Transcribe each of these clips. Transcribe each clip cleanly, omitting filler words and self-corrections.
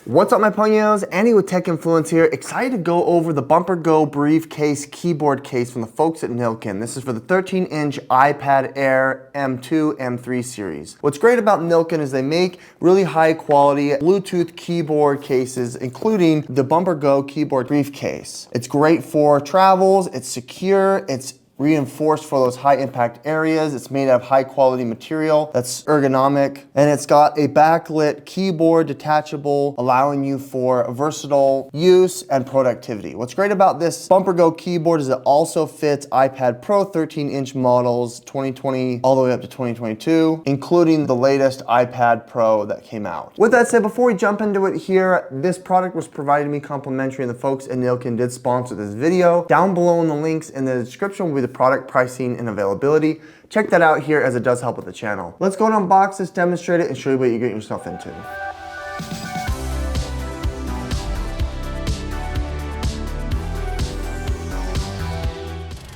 What's up, my ponios? Andy with Tech Influence here. Excited to go over the Bumper Go Briefcase keyboard case from the folks at Nillkin. This is for the 13-inch iPad Air M2, M3 series. What's great about Nillkin is they make really high quality Bluetooth keyboard cases, including the Bumper Go keyboard briefcase. It's great for travels, it's secure, it's reinforced for those high impact areas. It's made out of high quality material that's ergonomic, and it's got a backlit keyboard, detachable, allowing you for versatile use and productivity. What's great about this Bumper Go keyboard is it also fits iPad Pro 13-inch models 2020 all the way up to 2022, including the latest iPad Pro that came out. With that said, before we jump into it here, this product was provided to me complimentary, and the folks at Nillkin did sponsor this video. Down below in the links in the description will be the product pricing and availability. Check that out here, as it does help with the channel. Let's go and unbox this, demonstrate it, and show you what you're getting yourself into.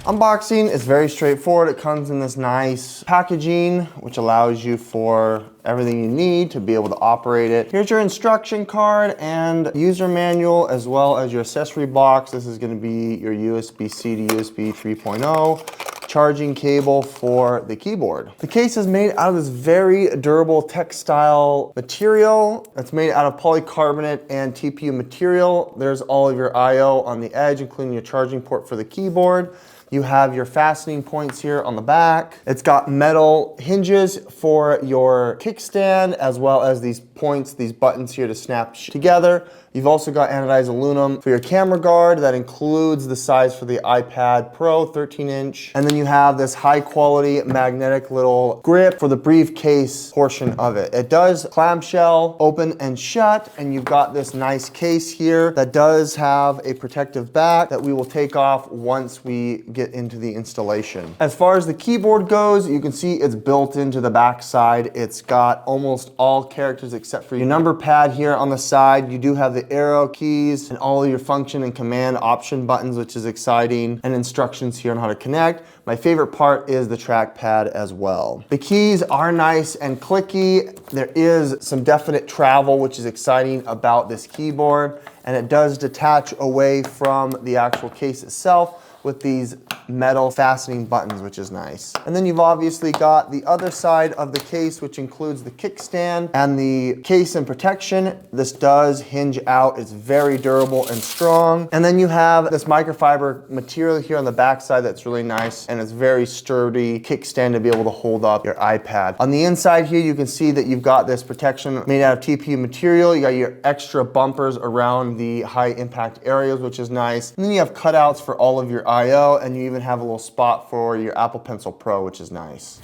Unboxing is very straightforward. It comes in this nice packaging, which allows you for everything you need to be able to operate it. Here's your instruction card and user manual, as well as your accessory box. This is going to be your USB-C to USB 3.0 charging cable for the keyboard. The case is made out of this very durable textile material. It's made out of polycarbonate and TPU material. There's all of your I/O on the edge, including your charging port for the keyboard. You have your fastening points here on the back. It's got metal hinges for your kickstand, as well as these points, these buttons here to snap together. You've also got anodized aluminum for your camera guard. That includes the size for the iPad Pro 13-inch. And then you have this high quality magnetic little grip for the briefcase portion of it. It does clamshell open and shut, and you've got this nice case here that does have a protective back that we will take off once we get into the installation. As far as the keyboard goes, you can see it's built into the back side. It's got almost all characters except for your number pad here on the side. You do have the arrow keys and all of your function and command option buttons, which is exciting, and instructions here on how to connect. My favorite part is the trackpad as well. The keys are nice and clicky. There is some definite travel, which is exciting about this keyboard, and it does detach away from the actual case itself with these metal fastening buttons, which is nice. And then you've obviously got the other side of the case, which includes the kickstand and the case and protection. This does hinge out. It's very durable and strong. And then you have this microfiber material here on the back side that's really nice, and it's very sturdy kickstand to be able to hold up your iPad. On the inside here, you can see that you've got this protection made out of TPU material. You got your extra bumpers around the high impact areas, which is nice. And then you have cutouts for all of your I/O, and you even have a little spot for your Apple Pencil Pro, which is nice.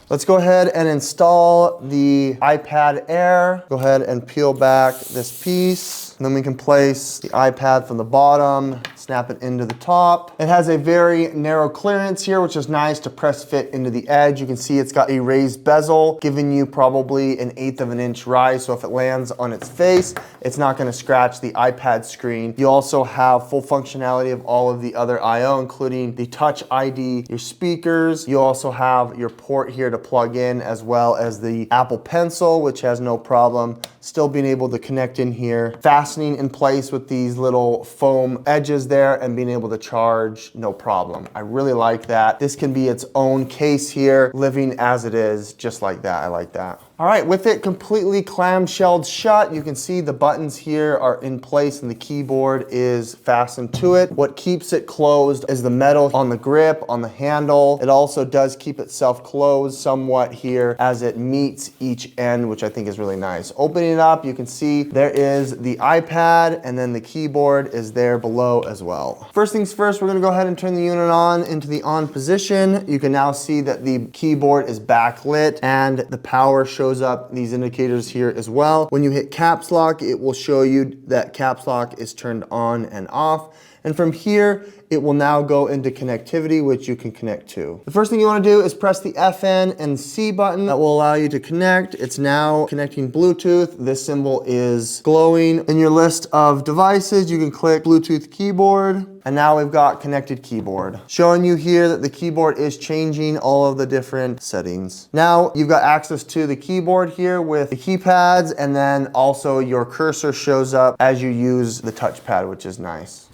Let's go ahead and install the iPad Air. Go ahead and peel back this piece. And then we can place the iPad from the bottom, snap it into the top. It has a very narrow clearance here, which is nice to press fit into the edge. You can see it's got a raised bezel, giving you probably 1/8 of an inch rise. So if it lands on its face, it's not gonna scratch the iPad screen. You also have full functionality of all of the other I/O, including the Touch ID, your speakers. You also have your port here to plug in, as well as the Apple Pencil, which has no problem still being able to connect in here. Fastening in place with these little foam edges there, and being able to charge, no problem. I really like that. This can be its own case here, living as it is, just like that. I like that. All right, with it completely clamshelled shut, you can see the buttons here are in place and the keyboard is fastened to it. What keeps it closed is the metal on the grip, on the handle. It also does keep itself closed somewhat here as it meets each end, which I think is really nice. Opening it up, you can see there is the iPad, and then the keyboard is there below as well. First things first, we're gonna go ahead and turn the unit on into the on position. You can now see that the keyboard is backlit and the power shows up these indicators here as well. When you hit caps lock, it will show you that caps lock is turned on and off. And from here, it will now go into connectivity, which you can connect to. The first thing you want to do is press the FN and C button. That will allow you to connect. It's now connecting Bluetooth. This symbol is glowing. In your list of devices, you can click Bluetooth keyboard. And now we've got connected keyboard. Showing you here that the keyboard is changing all of the different settings. Now you've got access to the keyboard here with the keypads, and then also your cursor shows up as you use the touchpad, which is nice.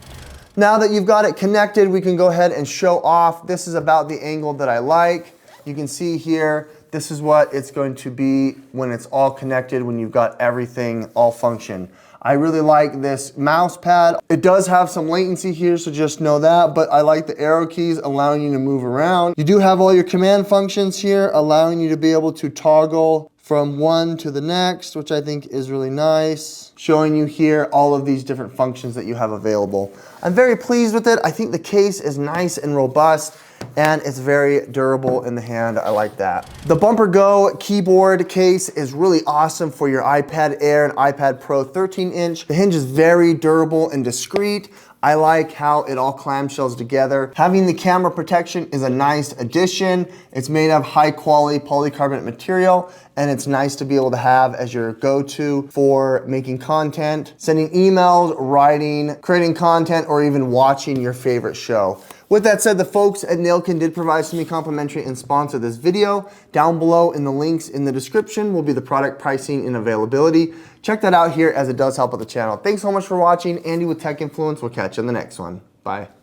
Now that you've got it connected, we can go ahead and show off. This is about the angle that I like. You can see here, this is what it's going to be when it's all connected, when you've got everything all function. I really like this mouse pad. It does have some latency here, so just know that, but I like the arrow keys allowing you to move around. You do have all your command functions here, allowing you to be able to toggle from one to the next, which I think is really nice. Showing you here all of these different functions that you have available. I'm very pleased with it. I think the case is nice and robust, and it's very durable in the hand. I like that. The Bumper Go keyboard case is really awesome for your iPad Air and iPad Pro 13-inch. The hinge is very durable and discreet. I like how it all clamshells together. Having the camera protection is a nice addition. It's made of high quality polycarbonate material, and it's nice to be able to have as your go-to for making content, sending emails, writing, creating content, or even watching your favorite show. With that said, the folks at Nillkin did provide me complimentary and sponsor this video. Down below in the links in the description will be the product pricing and availability. Check that out here as it does help with the channel. Thanks so much for watching. Andy with Tech Influence. We'll catch you in the next one. Bye.